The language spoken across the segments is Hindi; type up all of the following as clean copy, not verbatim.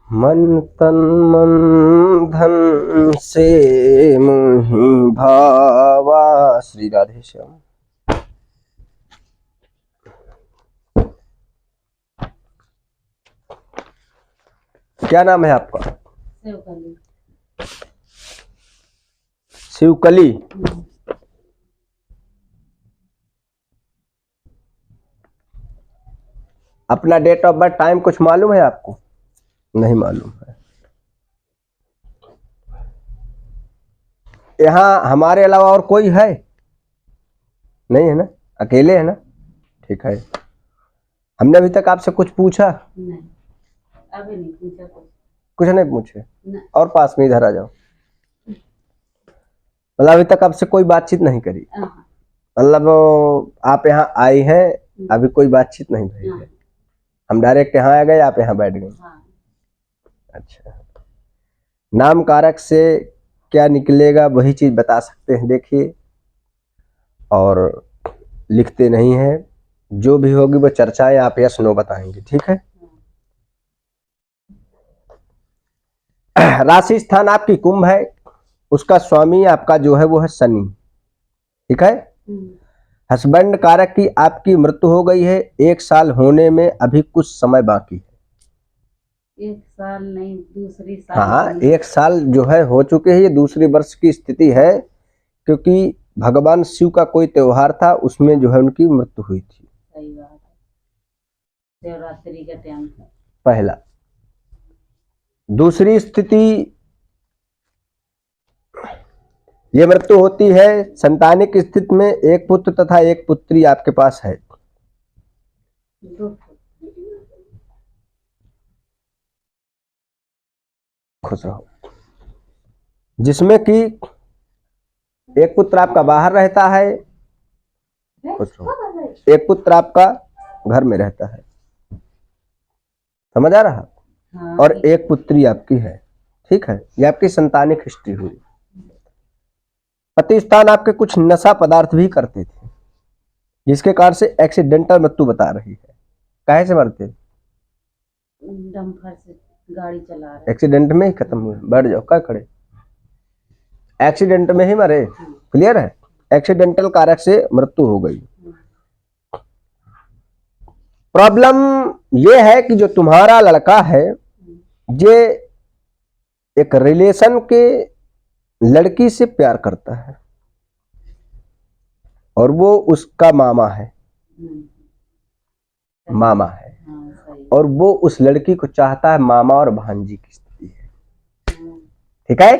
मन तन मन धन से मोहि भावा। श्री राधे श्याम। क्या नाम है आपका? शिवकली। शिवकली। अपना डेट ऑफ बर्थ टाइम कुछ मालूम है आपको? नहीं मालूम है। यहाँ हमारे अलावा और कोई है? नहीं है ना, अकेले है ना? ठीक है। हमने अभी तक आपसे कुछ पूछा? नहीं, अभी नहीं पूछा। कुछ नहीं पूछे? नहीं। और पास में इधर आ जाओ। मतलब अभी तक आपसे कोई बातचीत नहीं करी? मतलब आप यहाँ आई हैं, अभी कोई बातचीत नहीं हुई है? हम डायरेक्ट यहाँ आ गए, आप यहाँ बैठ गए? अच्छा। नाम कारक से क्या निकलेगा वही चीज बता सकते हैं, देखिए, और लिखते नहीं है। जो भी होगी वो चर्चाएं आप यस नो बताएंगे, ठीक है? राशि स्थान आपकी कुंभ है, उसका स्वामी आपका जो है वो है शनि, ठीक है? हस्बैंड कारक की आपकी मृत्यु हो गई है, 1 साल होने में अभी कुछ समय बाकी है। 1 साल नहीं, दूसरी साल। हाँ, 1 साल जो है हो चुके हैं, ये दूसरी वर्ष की स्थिति है, क्योंकि भगवान शिव का कोई त्योहार था, उसमें जो है उनकी मृत्यु हुई थी। सही बात है, शिवरात्रि का टाइम था पहला। दूसरी स्थिति, ये मृत्यु होती है संतानिक स्थिति में, एक पुत्र तथा एक पुत्री आपके पास है। खुश रहो। जिसमें कि एक पुत्र आपका बाहर रहता है, खुश रहो, एक पुत्र आपका घर में रहता है, समझ आ रहा? हाँ। और एक पुत्री आपकी है, ठीक है? ये आपकी संतानिक हिस्ट्री हुई। पति स्थान आपके कुछ नशा पदार्थ भी करते थे, जिसके कारण से एक्सीडेंटल मृत्यु बता रही है। काहे से मरते? डंपर से गाड़ी चला रहे, एक्सीडेंट में ही खत्म हुए। बैठ जाओ, क्या खड़े? एक्सीडेंट में ही मरे, क्लियर है? एक्सीडेंटल कारक से मृत्यु हो गई। प्रॉब्लम ये है कि जो तुम्हारा लड़का है, ये एक रिलेशन के लड़की से प्यार करता है, और वो उसका मामा है, मामा है, और वो उस लड़की को चाहता है, मामा और भांजी की स्थिति है, ठीक है?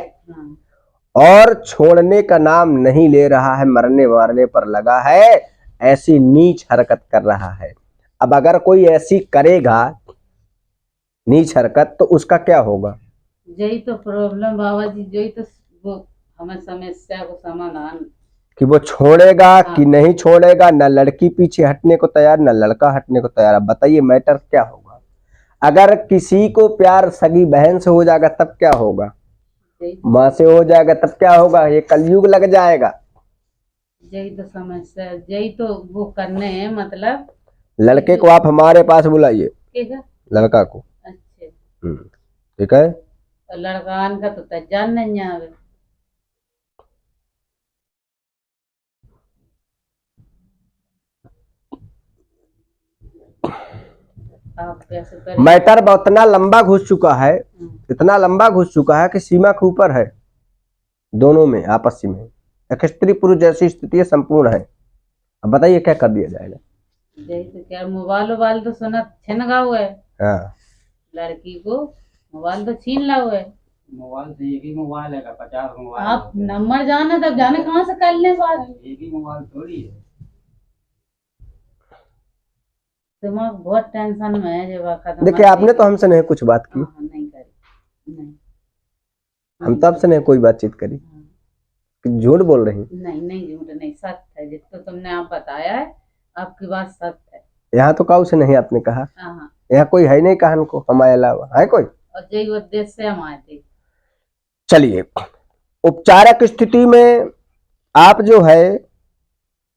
और छोड़ने का नाम नहीं ले रहा है, मरने मारने पर लगा है, ऐसी नीच हरकत कर रहा है। अब अगर कोई ऐसी करेगा नीच हरकत, तो उसका क्या होगा? यही तो प्रॉब्लम बाबा जी, यही तो वो हमें समस्या को समाधान, कि वो छोड़ेगा कि नहीं छोड़ेगा। न लड़की पीछे हटने को तैयार, न लड़का हटने को तैयार। अब बताइए मैटर क्या होगा? अगर किसी को प्यार सगी बहन से हो जाएगा तब क्या होगा? माँ से हो जाएगा तब क्या होगा? ये कलयुग लग जाएगा। यही तो समस्या, यही तो वो करने हैं। मतलब लड़के को आप हमारे पास बुलाइए, लड़का को। अच्छा, ठीक है? लड़कान का तो तजान नहीं आवे। मैटर इतना लंबा घुस चुका है, इतना लंबा घुस चुका है कि सीमा के ऊपर है, दोनों में आपस में एक स्त्री पुरुष जैसी स्थिति संपूर्ण है। अब बताइए क्या कर दिया जाएगा? जैसे क्या मोबाइल तो सुना छीन गाओ है। हाँ, लड़की को मोबाइल तो छीन लाओ है। मोबाइल से एक ही मोबाइल है, 50 मोबाइल। आप नंबर जाने तब जाने कहाँ से कर ले बात? एक ही मोबाइल थोड़ी है। दिमाग बहुत टेंशन में है। जब देखिए आपने तो हमसे नहीं कुछ बात की, नहीं करी, नहीं हम तो आपसे नहीं कोई बातचीत करी, झूठ बोल रही? नहीं झूठ नहीं, सत्य है। जितना तुमने आप बताया है, आपकी बात सत्य है। यहाँ तो काऊ से नहीं आपने कहा, यहाँ कोई है नहीं कहन को हमारे अलावा, है कोई? और यही उद्देश्य से हम आए थे। चलिए, उपचारक स्थिति में आप जो है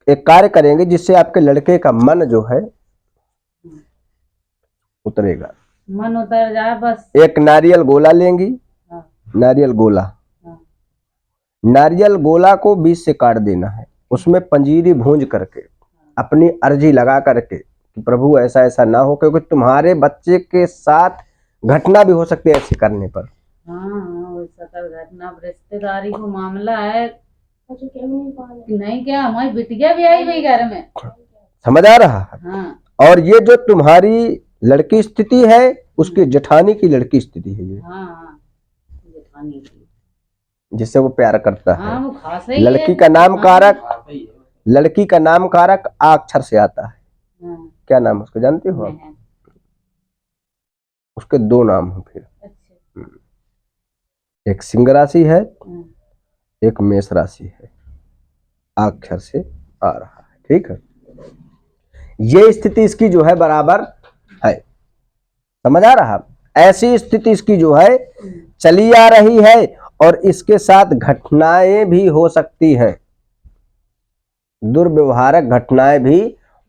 एक कार्य करेंगे जिससे आपके लड़के का मन जो है उतरेगा। मन उतर जाए बस। एक नारियल गोला लेंगी, हाँ, नारियल गोला, हाँ, नारियल गोला को बीच से काट देना है, उसमें पंजीरी भूंज करके अपनी अर्जी लगा करके कि प्रभु ऐसा ऐसा ना हो, क्योंकि तुम्हारे बच्चे के साथ घटना भी हो सकती है ऐसे करने पर। हाँ, वो सकल घटना रिश्तेदारी को मामला है। नहीं क्या हमारी बिटिया भी आई भाई घर में। समझ आ रहा है? हाँ, और ये जो तुम्हारी लड़की स्थिति है उसकी जेठानी की लड़की स्थिति है ये, हाँ, हाँ, जेठानी की। जिससे वो प्यार करता है। हाँ, वो खास ही है। लड़की का नाम कारक, आते ही है। लड़की का नाम कारक आ अक्षर से आता है। हाँ, क्या नाम है उसको जानते हो आप? नहीं, उसके दो नाम हैं फिर, अच्छा, एक सिंह राशि है, हाँ, एक मेष राशि है, आ अक्षर से आ रहा है। ठीक है, ये स्थिति इसकी जो है बराबर है। समझ आ रहा? ऐसी स्थिति इसकी जो है चली आ रही है और इसके साथ घटनाएं भी हो सकती हैं, दुर्व्यवहारक घटनाएं भी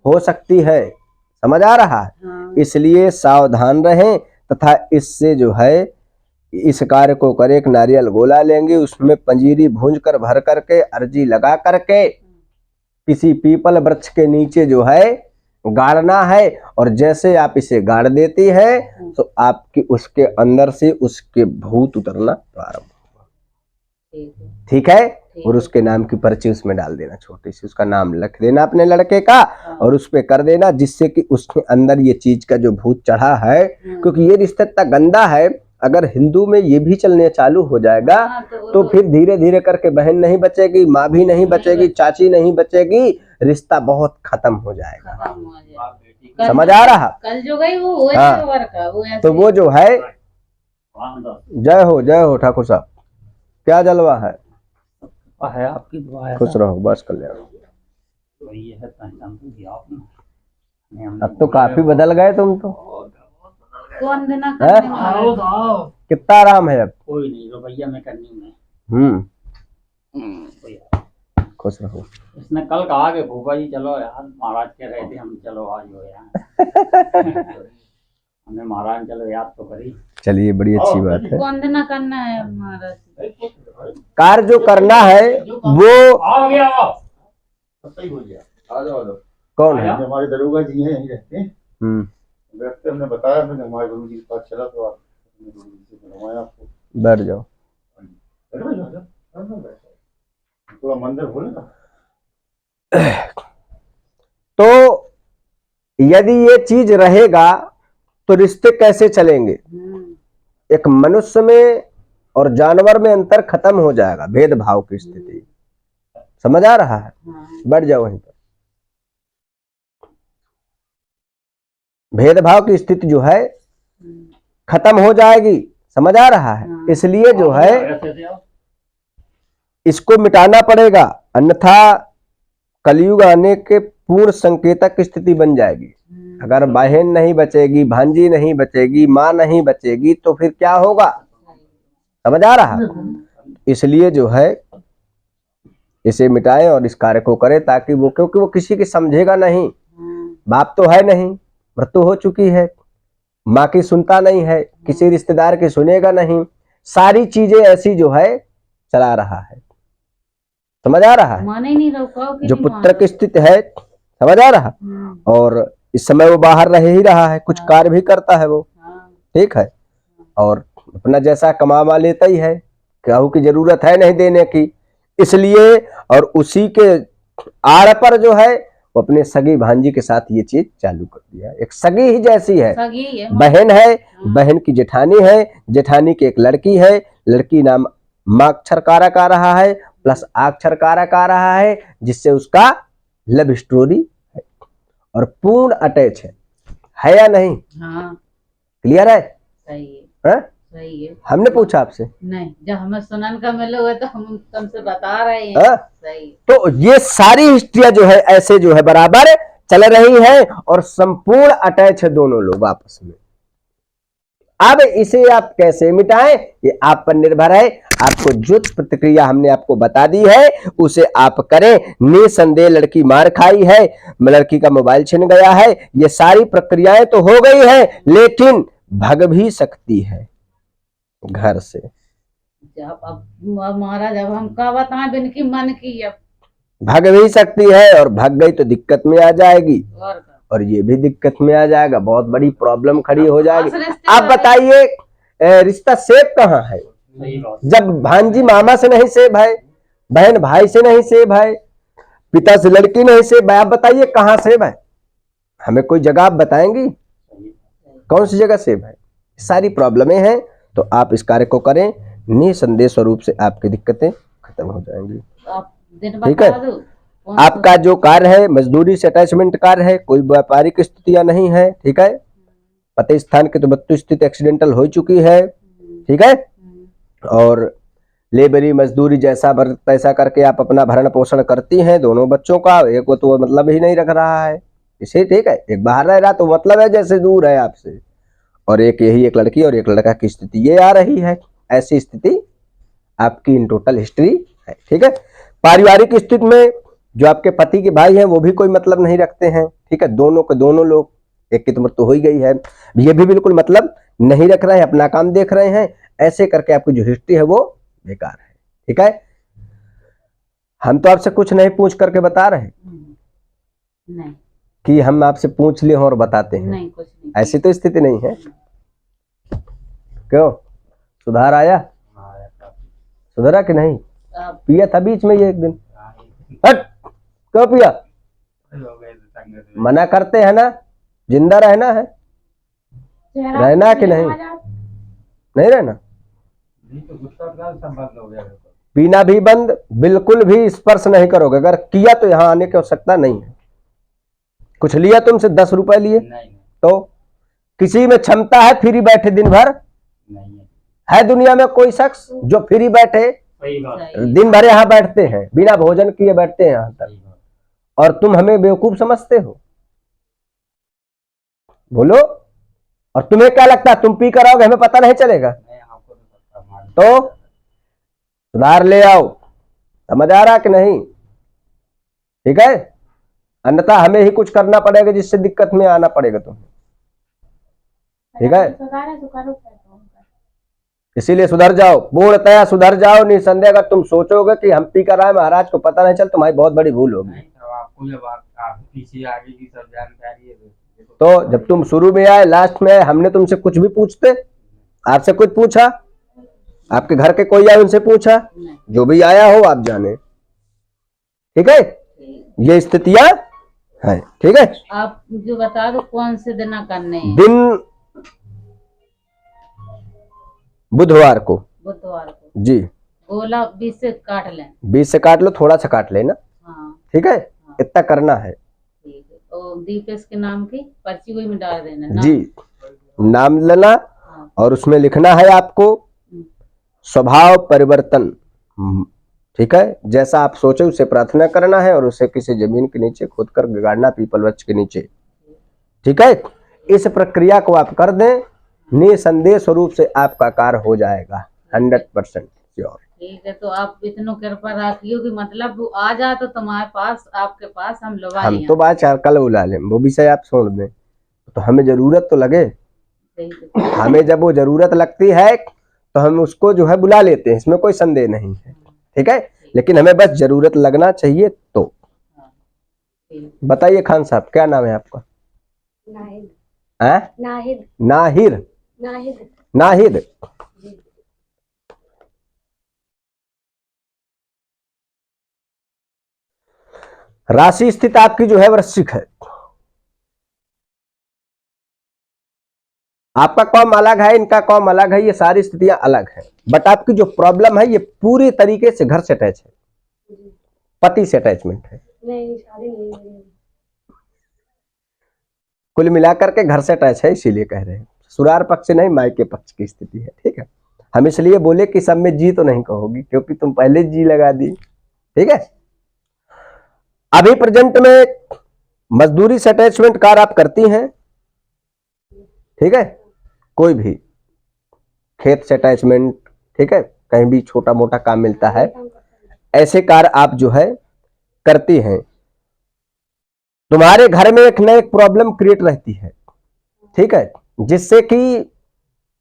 हो सकती है। समझ आ रहा है? हाँ, इसलिए सावधान रहें तथा इससे जो है इस कार्य को करें। एक नारियल गोला लेंगे, उसमें पंजीरी भूंज कर भर करके अर्जी लगा करके किसी पीपल वृक्ष के नीचे जो है गाड़ना है, और जैसे आप इसे गाड़ देती है तो आपकी उसके अंदर से उसके भूत उतरना प्रारंभ होगा। ठीक है, ठीक है? और उसके नाम की पर्ची उसमें डाल देना, छोटी सी उसका नाम लिख देना अपने लड़के का और उस पे कर देना, जिससे कि उसके अंदर ये चीज का जो भूत चढ़ा है, क्योंकि ये रिश्ता इतना गंदा है, अगर हिंदू में ये भी चलने चालू हो जाएगा हाँ, तो फिर धीरे धीरे करके बहन नहीं बचेगी, माँ भी नहीं बचेगी, चाची नहीं बचेगी, रिश्ता बहुत खत्म हो जाएगा। खत्म हो जाए। बाप बेटी समझ आ रहा? कल जो गई वो हाँ। ऐसे वर्क है, वो ऐसे। तो वो जो है, को जय हो ठाकुर साहब, क्या जलवा है? है आपकी दुआ है। खुश रहो, बस कल्याण। वही है, पहचान तो दिया आपने। अब तो काफी बदल गए तुम तो। कौन देना हैं? करने वाला? आओ। कितना आराम है अब? कोई नहीं रुपया में करनी में। कोई है। खुश रहो। इसने कल कहा कि भूपा जी चलो यार, महाराज कह रहे थे हम चलो आज हो यार। हमने महाराज चलो याद तो करी। चलिए, बड़ी अच्छी बात है। कौन देना करना है हमारा? कार्य जो करना है वो आ गया। सही हो गया। आ जाओ आ जाओ। कौन है? हमारे दरोगा जी हैं, यहीं रहते हैं। हम्म, हमने बताया, मैंने हमारे गुरु जी के पास चला तो आपने गुरु जी से मिलवाया आपको। बैठ जाओ। अरे भाई, आ जाओ, बैठो। थोड़ा मंदिर बोले ना। तो यदि ये चीज रहेगा तो रिश्ते कैसे चलेंगे? एक मनुष्य में और जानवर में अंतर खत्म हो जाएगा, भेदभाव की स्थिति। समझ आ रहा है? बैठ जाओ वहीं पर। भेदभाव की स्थिति जो है खत्म हो जाएगी। समझ आ रहा है? इसलिए जो है इसको मिटाना पड़ेगा, अन्यथा कलयुग आने के पूर्ण संकेतक की स्थिति बन जाएगी। अगर बहन नहीं बचेगी, भांजी नहीं बचेगी, माँ नहीं बचेगी तो फिर क्या होगा? समझ आ रहा? इसलिए जो है इसे मिटाएं और इस कार्य को करें, ताकि वो, क्योंकि वो किसी की समझेगा नहीं। बाप तो है नहीं, मृत्यु हो चुकी है, माँ की सुनता नहीं है, किसी रिश्तेदार की सुनेगा नहीं, सारी चीजें ऐसी जो है चला रहा है। समझ आ रहा है? माने ही नहीं रहो जो पुत्र की स्थिति है, समझ आ रहा? और इस समय वो बाहर रह ही रहा है, कुछ कार्य भी करता है वो, ठीक है, और अपना जैसा कमा लेता ही है, कहू की जरूरत है नहीं देने की। इसलिए और उसी के आड़ पर जो है वो अपने सगी भांजी के साथ ये चीज चालू कर दिया। एक सगी ही जैसी है, बहन है, बहन की जेठानी है, जेठानी की एक लड़की है, लड़की नाम माक्षर कारक आ रहा है प्लस अक्षर कारक आ रहा है, जिससे उसका लव स्टोरी है और पूर्ण अटैच है या नहीं? हाँ, क्लियर है? सही है? सही है। हमने पूछा आपसे नहीं, जब हमें सुनन का मिले हुए तो हम तुमसे बता रहे हैं। सही। तो ये सारी हिस्ट्रिया जो है ऐसे जो है बराबर चल रही है और संपूर्ण अटैच है दोनों लोग आपस में। अब इसे आप कैसे मिटाएं ये आप पर निर्भर है। आपको जो प्रतिक्रिया हमने आपको बता दी है उसे आप करें। निसंदेह लड़की मार खाई है, लड़की का मोबाइल छिन गया है, ये सारी प्रक्रियाएं तो हो गई है, लेकिन भाग भी सकती है घर से। जब अब महाराज अब हम का बताएं बिनकी मन की अब भाग भी सकती है और भाग गई तो दिक्कत में आ जाएगी, और का। और ये भी दिक्कत में आ जाएगा, बहुत बड़ी प्रॉब्लम खड़ी हो जाएगी। खास रिश्ते आप वाले- बताइए रिश्ता सेफ कहाँ है? सही बात। जब भांजी मामा से नहीं सेव है, बहन भाई से नहीं सेव है, पिता से लड़की नहीं सेव है, आप बताइए कहाँ सेव है? हमें कोई जगह आप बताएंगी कौन सी जगह सेव है? सारी प्रॉब्लमें हैं, तो आप इस कार्य को करें, निसंदेह स्वरूप से आपकी दिक्कतें खत्म हो जाएंगी। आप दिन ठीक है। बता दो कौन सा- आपका जो कार्य है मजदूरी से अटैचमेंट कार्य है, कोई व्यापारिक स्थितियां नहीं है। ठीक है। पति स्थान की तो बत्तु स्थिति एक्सीडेंटल हो चुकी है। ठीक है। और लेबरी मजदूरी जैसा तैसा करके आप अपना भरण पोषण करती हैं दोनों बच्चों का। एक को तो मतलब ही नहीं रख रहा है इसे। ठीक है। एक बाहर रह रहा तो मतलब है जैसे दूर है आपसे, और एक यही एक लड़की और एक लड़का की स्थिति ये आ रही है। ऐसी स्थिति आपकी इन टोटल हिस्ट्री है। ठीक है। पारिवारिक स्थिति में जो आपके पति के भाई हैं वो भी कोई मतलब नहीं रखते हैं। ठीक है। दोनों के दोनों लोग, एक की तो मृत्यु हो ही गई है, ये भी बिल्कुल मतलब नहीं रख रहे हैं, अपना काम देख रहे हैं। ऐसे करके आपकी जो हिस्ट्री है वो बेकार है। ठीक है। हम तो आपसे कुछ नहीं पूछ करके बता रहे नहीं कि हम आपसे पूछ ले और बताते हैं, नहीं कुछ नहीं। ऐसी तो स्थिति नहीं है। क्यों सुधार आया? सुधरा कि नहीं? आप पिया था बीच में ये एक दिन, हट क्यों पिया? मना करते हैं ना, जिंदा रहना है, रहना कि नहीं? नहीं रहना। पीना भी बंद, बिल्कुल भी स्पर्श नहीं करोगे। अगर किया तो यहाँ आने की आवश्यकता नहीं है। कुछ लिया तुमसे 10 रुपए लिए नहीं तो किसी में क्षमता है फ्री बैठे दिन भर? नहीं है दुनिया में कोई शख्स जो फ्री बैठे सही बात। दिन भर यहाँ बैठते हैं, बिना भोजन किए बैठते हैं यहाँ तक, और तुम हमें बेवकूफ समझते हो? बोलो। और तुम्हें क्या लगता है तुम पी कर आओगे हमें पता नहीं चलेगा? तो सुधार ले आओ। समझ आ रहा कि नहीं? ठीक है। अन्यथा हमें ही कुछ करना पड़ेगा जिससे दिक्कत में आना पड़ेगा तुम्हें। ठीक है। इसीलिए सुधर जाओ, पूर्णतया सुधर जाओ। निसंदेह अगर तुम सोचोगे कि हम पी कर आए महाराज को पता नहीं चल, तुम्हारी बहुत बड़ी भूल होगी। आपको जब आप पीछे आगे की सब जानकारी है तो जब तुम शुरू में आए, लास्ट में आए, हमने तुमसे कुछ भी पूछते? आपसे कुछ पूछा? आपके घर के कोई आए उनसे पूछा? जो भी आया हो आप जाने। ठीक है। ये स्थितियां हैं। ठीक है। आप जो बता दो कौन से दिन करने हैं? दिन बुधवार को। बुधवार को जी। गोला 20 से काट लें। 20 से काट लो, थोड़ा सा काट लेना। हाँ ठीक है। इतना करना है। ठीक है। तो दीपेश के नाम की पर्ची कोई में डाल देना ना? जी। नाम लेना हाँ। और उसमें लिखना है आपको स्वभाव परिवर्तन। ठीक है। जैसा आप सोचे उसे प्रार्थना करना है और उसे किसी जमीन के नीचे खोद कर गाड़ना, पीपल वृक्ष के नीचे। ठीक है। इस प्रक्रिया को आप कर दें, निसंदेह स्वरूप से आपका कार्य हो जाएगा 100% श्योर। ठीक है। तो आप इतनो कृपा रखियो कि मतलब वो आ जा तो तुम्हारे पास, आपके पास हम लोग आए हम तो बात चार कल बुला लें, वो विषय आप छोड़ दें, तो हमें जरूरत तो लगे। हमें जब वो जरूरत लगती है तो हम उसको जो है बुला लेते हैं, इसमें कोई संदेह नहीं है। ठीक है। लेकिन हमें बस जरूरत लगना चाहिए। तो बताइए खान साहब, क्या नाम है आपका? नाहिद। नाहिद। नाहिद। नाहिर। नाहिद। राशि स्थिति आपकी जो है वृश्चिक है। आपका कॉम अलग है, इनका कॉम अलग है, ये सारी स्थितियां अलग है। बट आपकी जो प्रॉब्लम है ये पूरी तरीके से घर से अटैच है, पति से अटैचमेंट है। नहीं शादी नहीं हुई। कुल मिलाकर के घर से अटैच है, इसीलिए कह रहे हैं। ससुराल पक्ष से नहीं, मायके पक्ष की स्थिति है। ठीक है। हम इसलिए बोले कि सब में जी तो नहीं कहोगी, क्योंकि तुम पहले जी लगा दी। ठीक है। अभी प्रेजेंट में मजदूरी से अटैचमेंट कार्य आप करती हैं। ठीक है। कोई भी खेत से अटैचमेंट, ठीक है, कहीं भी छोटा मोटा काम मिलता है, ऐसे कार्य आप जो है करती हैं। तुम्हारे घर में एक न एक प्रॉब्लम क्रिएट रहती है। ठीक है। जिससे कि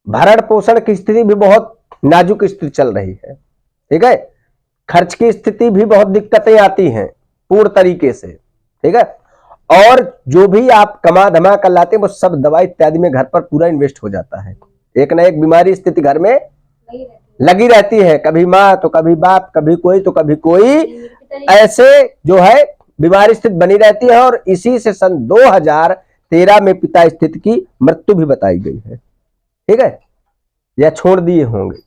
भरण पोषण की स्थिति भी बहुत नाजुक स्थिति चल रही है, ठीक है। खर्च की स्थिति भी बहुत दिक्कतें आती हैं पूर्ण तरीके से, ठीक है। और जो भी आप कमा धमा कर लाते हैं वो सब दवाई इत्यादि में घर पर पूरा इन्वेस्ट हो जाता है। एक ना एक बीमारी स्थिति घर में लगी रहती है, कभी माँ तो कभी बाप, कभी कोई तो कभी कोई, ऐसे जो है बीमारी स्थिति बनी रहती है। और इसी से सन 2013 में पिता स्थिति की मृत्यु भी बताई गई है, ठीक है, या छोड़ दिए होंगे।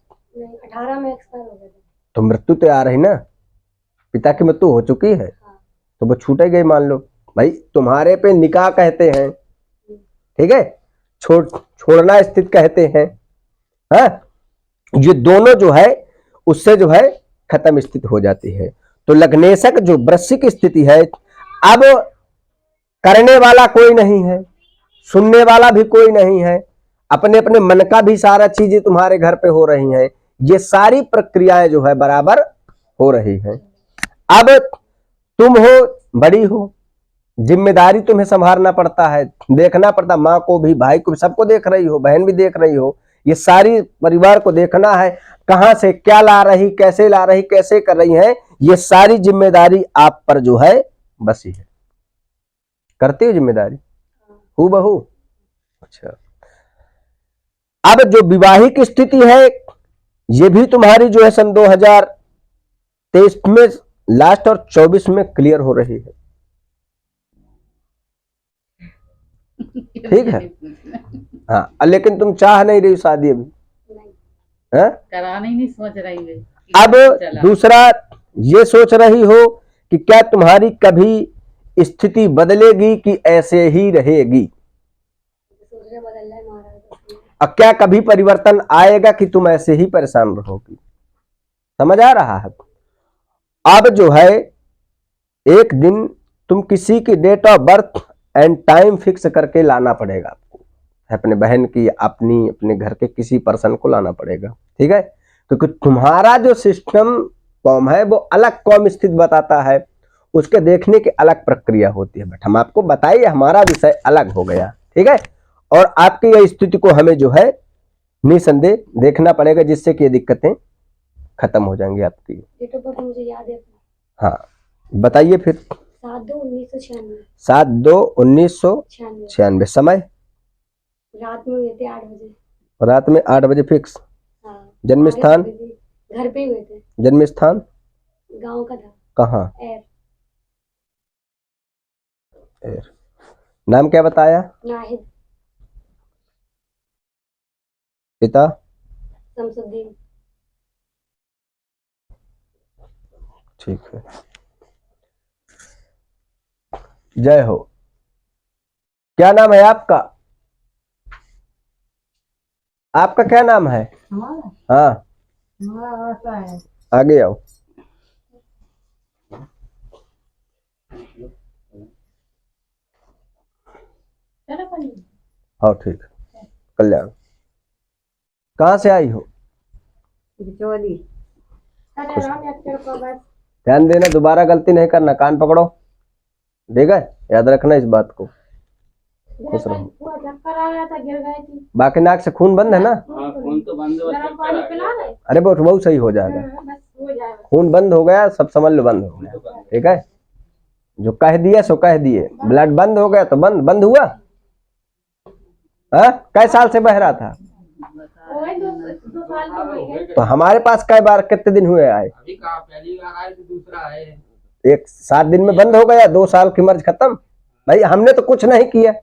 18 में एक्सपायर हो गए थे। तो मृत्यु तो आ रही ना, पिता की मृत्यु हो चुकी है तो वो छूटे गई। मान लो भाई तुम्हारे पे निकाह कहते हैं, ठीक है, छोड़ना स्थिति कहते हैं, हाँ, ये दोनों जो है उससे जो है खत्म स्थिति हो जाती है। तो लग्नेशक जो वृश्चिक स्थिति है, अब करने वाला कोई नहीं है, सुनने वाला भी कोई नहीं है, अपने अपने मन का भी सारा चीजें तुम्हारे घर पे हो रही हैं, ये सारी प्रक्रियाएं जो है बराबर हो रही हैं। अब तुम हो बड़ी हो, जिम्मेदारी तुम्हें संभालना पड़ता है, देखना पड़ता, माँ को भी, भाई को भी, सबको देख रही हो, बहन भी देख रही हो, ये सारी परिवार को देखना है, कहां से क्या ला रही, कैसे ला रही, कैसे कर रही है, ये सारी जिम्मेदारी आप पर जो है बसी है। करती हो जिम्मेदारी हूबहू? अच्छा, अब जो विवाहिक स्थिति है ये भी तुम्हारी जो है सन 2023 में लास्ट और 24 में क्लियर हो रही है, ठीक है। हाँ, लेकिन तुम चाह नहीं रही शादी अभी, है? कराना ही नहीं सोच रही है। अब दूसरा ये सोच रही हो कि क्या तुम्हारी कभी स्थिति बदलेगी कि ऐसे ही रहेगी, बदल रहा है महाराज। और क्या कभी परिवर्तन आएगा कि तुम ऐसे ही परेशान रहोगी। समझ आ रहा है? अब जो है एक दिन तुम किसी की date of birth and time fix करके लाना पड़ेगा आपको, अपने बहन की, अपने घर के किसी पर्सन को लाना पड़ेगा, ठीक है। क्योंकि तुम्हारा जो सिस्टम कॉम है वो अलग कॉम स्थित बताता है, उसके देखने की अलग प्रक्रिया होती है। बट हम आपको बताइए हमारा विषय अलग हो गया, ठीक है। और आपकी यह स्थिति को हमें जो है निसंदेह देखना पड़ेगा, जिससे कि ये दिक्कतें खत्म हो जाएंगी आपकी। डेट ऑफ बर्थ मुझे याद है। हाँ बताइए फिर। 7/2/1996। 7/2/1996। समय? रात में हुए थे 8 बजे। रात में 8 बजे फिक्स। हाँ। जन्म स्थान? घर पे ही हुए थे। जन्म स्थान? गांव का था। कहाँ? एर। नाम क्या बताया? नाहिद। पिता? शमसुद्दीन। ठीक है, जय हो। क्या नाम है आपका? आपका क्या नाम है? हाँ, आशा है। आगे आओ। हाँ ठीक है, कल्याण। कहाँ से आई हो? बिचौली। ध्यान देना, दोबारा गलती नहीं करना, कान पकड़ो, ठीक है, याद रखना इस बात को। खुश रहो। चक्कर आया था, गिर गई थी। बाकी नाक से खून बंद है ना? हाँ, खून तो बंद हो, गरम पानी पिला दे। अरे बहुत सही हो जाएगा, बस हो जाएगा। खून बंद हो गया, सब समझ लो बंद हो गया, ठीक है। जो कह दिया सो कह दिए, ब्लड बंद हो गया तो बंद हुआ। हाँ, कै साल से बह रहा था? 2 साल तो हो गए। तो हमारे पास कई बार, कितने दिन हुए आए? अभी कहा पहली बार आए तो दूसरा है। एक 7 दिन में बंद हो गया, 2 साल की मर्ज खत्म। भाई हमने तो कुछ नहीं किया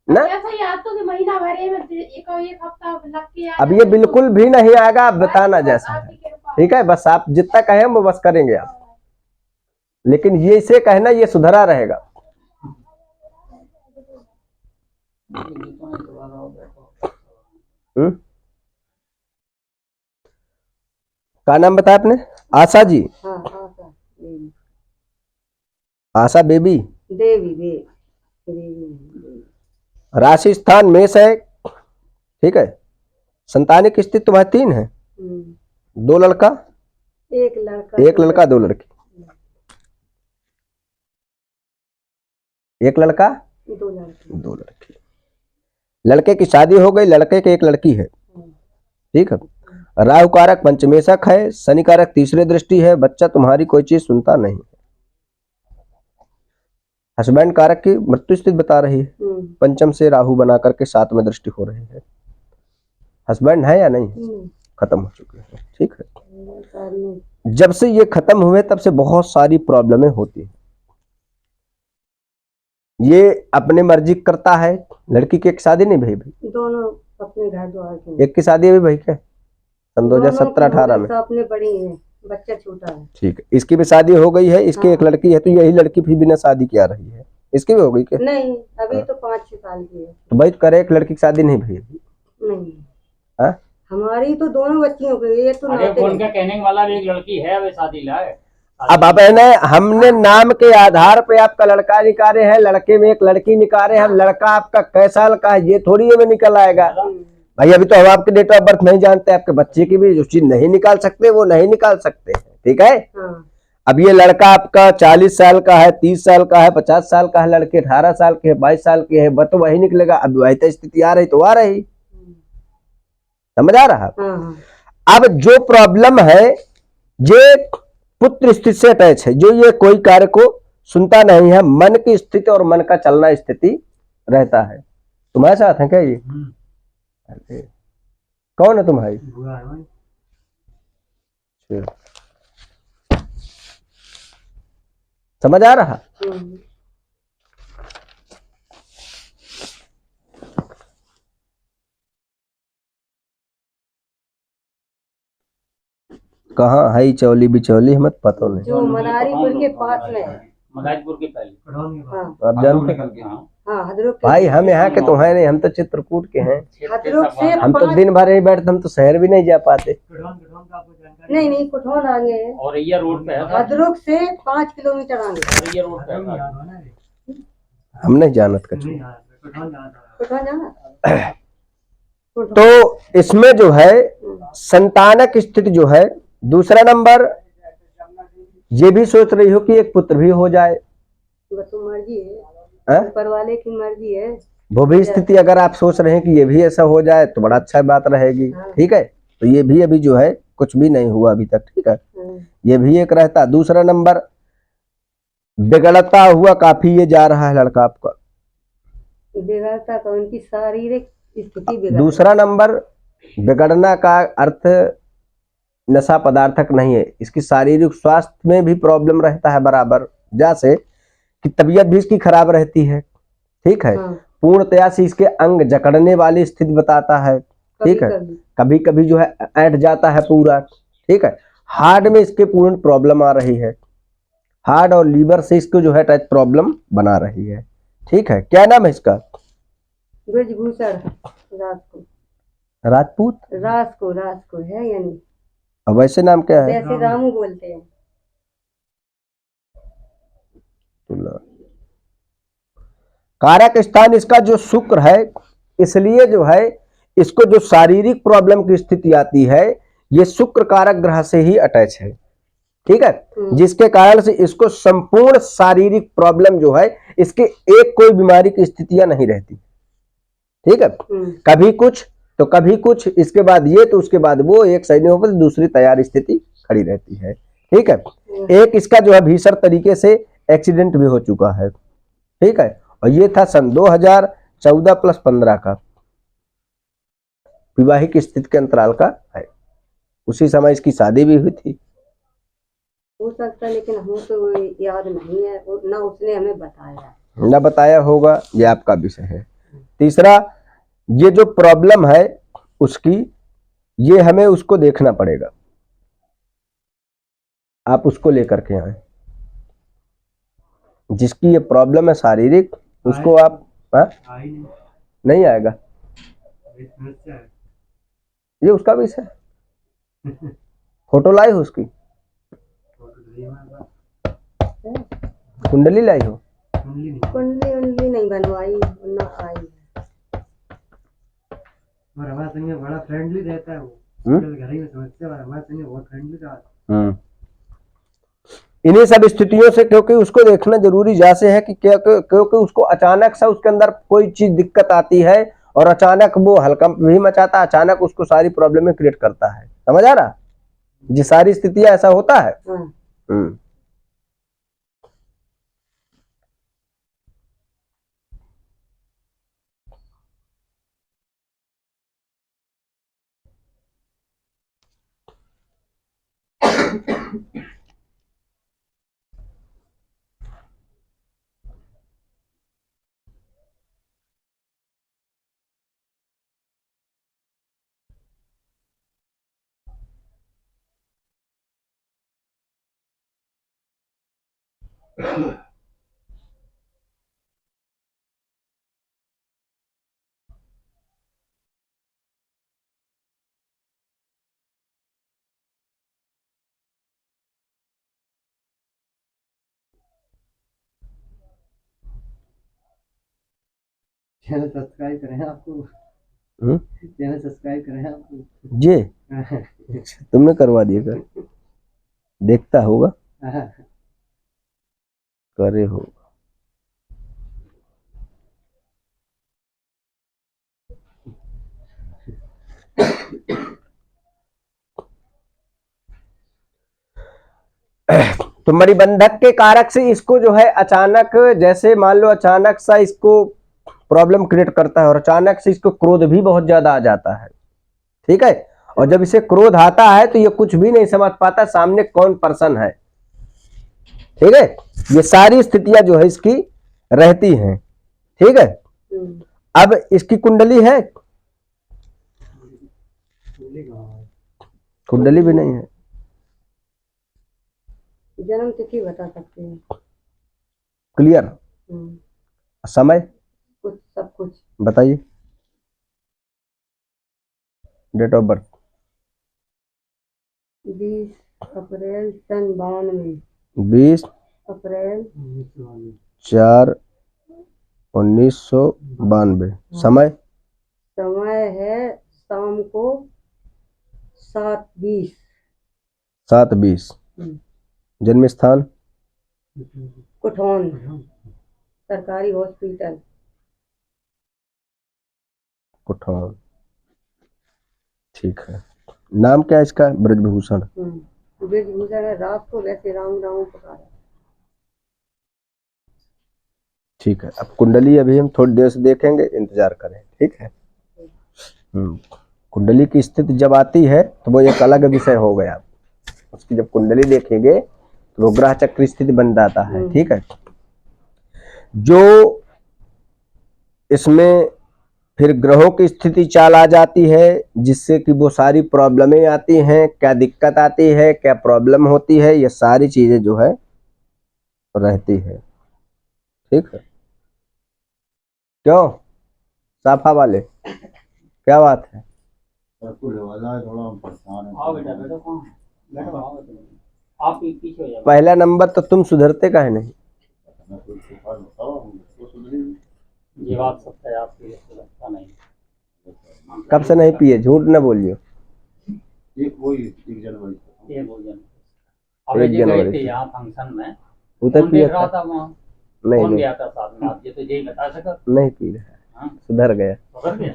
ना। ऐसा याद तो कि महीना भरे में एक हफ्ता लग के आया। अब ये बिल्कुल भी नहीं आएगा, आप बताना जैसा है, ठीक है। बस आप जितना कहें वो बस करेंगे आप, लेकिन ये इसे कहना ये सुधरा रहेगा। क्या नाम बताया आपने? आशा जी? हाँ, आशा देवी। आशा बेबी? देवी। राशि स्थान मेष है, ठीक है। संतानिक स्थिति तुम्हारी 3 है। 2 लड़का? एक लड़का। 1 लड़का 2 लड़की। 1 लड़का 2 लड़के। 2 लड़की। लड़के की शादी हो गई, लड़के की 1 लड़की है, ठीक है। राहु कारक पंचमेशक है, शनि कारक तीसरे दृष्टि है, बच्चा तुम्हारी कोई चीज सुनता नहीं। हस्बैंड कारक की मृत्यु स्थिति बता रही है, पंचम से राहु बना करके 7 में दृष्टि हो रही है। हस्बैंड है या नहीं? खत्म हो चुके हैं, ठीक है। जब से ये खत्म हुए तब से बहुत सारी प्रॉब्लमें होती है। ये अपने मर्जी करता है। लड़की की एक शादी नहीं भई भाई, दोनों अपने घर द्वार के, एक की शादी अभी भाई क्या सन 2017-18 में, अपने बड़ी है, बच्चा छोटा है। ठीक है। इसकी भी शादी हो गई है, इसकी हाँ। एक लड़की है, तो यही लड़की भी बिना शादी की आ रही है। इसकी भी हो गई क्या? नहीं, अभी तो 5-6 साल की है। तो भाई करे एक लड़की की शादी नहीं भई अभी? नहीं, हाँ? हमारी तो दोनों बच्चियों के, ये तो अरे नाते फोन का कहने वाला भी एक लड़की है, अभी शादी लाए। अब हमने नाम के आधार पे आपका लड़का निकाले हैं, लड़के में एक लड़की निकाले हैं। लड़का आपका कैसा साल का है ये थोड़ी में निकल आएगा भाई। अभी तो हम आपके डेट ऑफ बर्थ नहीं जानते, आपके बच्चे की भी जो चीज नहीं निकाल सकते वो नहीं निकाल सकते हैं, ठीक है। हाँ। अब ये लड़का आपका 40 साल का है, 30 साल का है, 50 साल का है, लड़के 18 साल के है, 22 साल के है, तो वही निकलेगा। अब वही स्थिति आ रही तो आ रही, समझ आ रहा। हाँ। अब जो प्रॉब्लम है ये पुत्र स्थिति से अटैच है, जो ये कोई कार्य को सुनता नहीं है, मन की स्थिति और मन का चलना स्थिति रहता है। तुम्हारे साथ है क्या ये? अरे कौन है तुम्हारी? समझ आ रहा? कहाँ है चौली बिचौली मत पता नहीं, जो मनारीपुर के पास में है, मदाजपुर के पहले। हाँ। आप जानते हाँ, हदरुक भाई, हम यहाँ के तो हैं नहीं, हम तो चित्रकूट के हैं। हदरुक से हम तो दिन भर यहीं बैठते, हम तो शहर भी नहीं जा पाते। नहीं, कुठौन आगे है, और ये रोड पे है, हदरुक से 5 किलोमीटर आगे। और ये रोड पे है। हम नहीं जानत कछु। कुठौन जाना। तो इसमें जो है संतानक स्थिति जो है, दूसरा नंबर ये भी सोच रही हो कि एक पुत्र भी हो जाए, वो तो मर्जी है, ऊपर वाले की मर्जी है। वो भी स्थिति अगर आप सोच रहे हैं कि ये भी ऐसा हो जाए तो बड़ा अच्छा बात रहेगी, ठीक है। तो ये भी अभी जो है कुछ भी नहीं हुआ अभी तक, ठीक है। ये भी एक रहता। दूसरा नंबर बिगड़ता हुआ काफी ये जा रहा है लड़का आपका, बिगड़ता तो उनकी शारीरिक स्थिति बिगड़। दूसरा नंबर बिगड़ना का अर्थ नशा पदार्थक नहीं है, इसकी शारीरिक स्वास्थ्य में भी प्रॉब्लम रहता है बराबर, जैसे कि तबीयत भी इसकी खराब रहती है, ठीक है। पूर्णतया से इसके अंग जकड़ने वाली स्थिति बताता है, ठीक है। कभी कभी जो है ऐंठ जाता है पूरा, ठीक है। हार्ट में इसके पूर्ण प्रॉब्लम आ रही है, हार्ट और लीवर से इसको जो है टच प्रॉब्लम बना रही है, ठीक है। क्या नाम है इसका? ब्रजभूषण राजपूत रास को है यानी। अब वैसे नाम क्या है? वैसे रामू बोलते हैं। कारक स्थान इसका जो शुक्र है, इसलिए जो है इसको जो शारीरिक प्रॉब्लम की स्थिति आती है ये शुक्र कारक ग्रह से ही अटैच है, ठीक है। जिसके कारण से इसको संपूर्ण शारीरिक प्रॉब्लम जो है, इसके एक कोई बीमारी की स्थितियां नहीं रहती, ठीक है। कभी कुछ तो कभी कुछ, इसके बाद ये तो उसके बाद वो, एक सही नहीं हो पाती, दूसरी तैयार स्थिति खड़ी रहती है, ठीक है। एक इसका जो है भीषण तरीके से एक्सीडेंट भी हो चुका है, ठीक है। और ये था सन 2014+15 का, विवाहिक स्थिति के अंतराल का है। उसी समय इसकी शादी भी हुई थी, हो सकता है, लेकिन हमें तो याद नहीं है, ना उसने हमें बताया, ना बताया होगा, ये आपका विषय है। तीसरा, ये जो प्रॉब्लम है उसकी, ये हमें उसको देखना पड़ेगा, आप उसको लेकर के आए जिसकी ये प्रॉब्लम है शारीरिक, उसको आप नहीं आएगा, ये उसका विषय। फोटो लाई हो उसकी, कुंडली लाई हो? कुंडली नहीं बनवाई ना आई। और हमारे संगे बड़ा फ्रेंडली रहता है वो, घर ही में समझते हैं, हमारे संगे बहुत फ्रेंडली रहता है। इन्हीं सब स्थितियों से, क्योंकि उसको देखना जरूरी जैसे है कि क्योंकि उसको अचानक से उसके अंदर कोई चीज दिक्कत आती है और अचानक वो हलकंप भी मचाता है, अचानक उसको सारी प्रॉब्लम क्रिएट करता है। समझ आ रहा? ये सारी स्थितियां ऐसा होता है। हाँ। चैनल सब्सक्राइब करें आपको, हम्म? चैनल सब्सक्राइब करें आपको। ये तुमने करवा दिया कर, देखता होगा, करे हो। तो मणिबंधक के कारक से इसको जो है अचानक, जैसे मान लो अचानक सा इसको प्रॉब्लम क्रिएट करता है और अचानक से इसको क्रोध भी बहुत ज्यादा आ जाता है। ठीक है, और जब इसे क्रोध आता है तो ये कुछ भी नहीं समझ पाता सामने कौन पर्सन है। ठीक है, ये सारी स्थितियां जो है इसकी रहती हैं। ठीक है, अब इसकी कुंडली है? कुंडली भी नहीं है। जन्म तिथि बता सकते हैं? क्लियर? समय कुछ, सब कुछ बताइए। डेट ऑफ बर्थ 20 अप्रैल सन 92। 20 अप्रैल 4/1992। समय समय है शाम को 7:20। 7:20। जन्म स्थान कुठौन सरकारी हॉस्पिटल। कुठौन। ठीक है, नाम क्या है इसका? ब्रजभूषण। ब्रजभूषण है। रात को वैसे राम राम पुकारा। ठीक है, अब कुंडली अभी हम थोड़ी देर से देखेंगे, इंतजार करें। ठीक है। कुंडली की स्थिति जब आती है तो वो एक अलग विषय हो गया। उसकी जब कुंडली देखेंगे तो वो ग्रह चक्र स्थिति बन जाता है। ठीक है, जो इसमें फिर ग्रहों की स्थिति चाल आ जाती है, जिससे कि वो सारी प्रॉब्लमें आती हैं, क्या दिक्कत आती है, क्या प्रॉब्लम होती है, ये सारी चीजें जो है रहती है। ठीक है, क्यों साफा वाले, क्या बात है? थोड़ा परेशान है। आओ बेटा, बैठो। कहाँ है? बैठो, आओ बेटा। आप पीछे हो जाओ। पहला नंबर तो तुम सुधरते का है नहीं। ये बात सत्य है, आपकी लगता नहीं। कब से नहीं पिए, झूठ न बोलियो। एक जनवरी ये बोल जाना। अब 1 ये जनवरी गए थे से। यहाँ फंक्शन में, उधर कौन पिया देख रहा था? था वहाँ? नहीं कौन नहीं गया था साथ में? आप ये तो यही बता सका। नहीं पी रहा है, हाँ? सुधर गया। सुधर गया?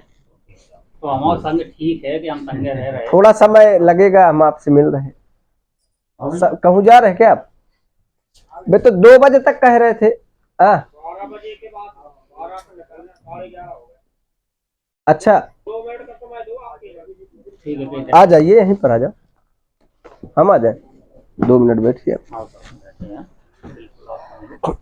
तो हमारे संग ठीक है कि हम संगे रह रहे हैं। थोड़ा समय लगेगा, हम आपसे मिल रहे हैं। कहूँ जा रहे क्या आप? वे तो 2 बजे तक कह रहे थे। 12 बजे के बाद 12 से निकलना, 11:30 हो गए। अच्छा 2 मिनट का समय दो आपके। ठीक है, ठीक है। आ जाइए, यहीं पर आ जाओ, हम आ जाए। 2 मिनट बैठिए। हाँ, बैठे हैं। बिल्कुल आप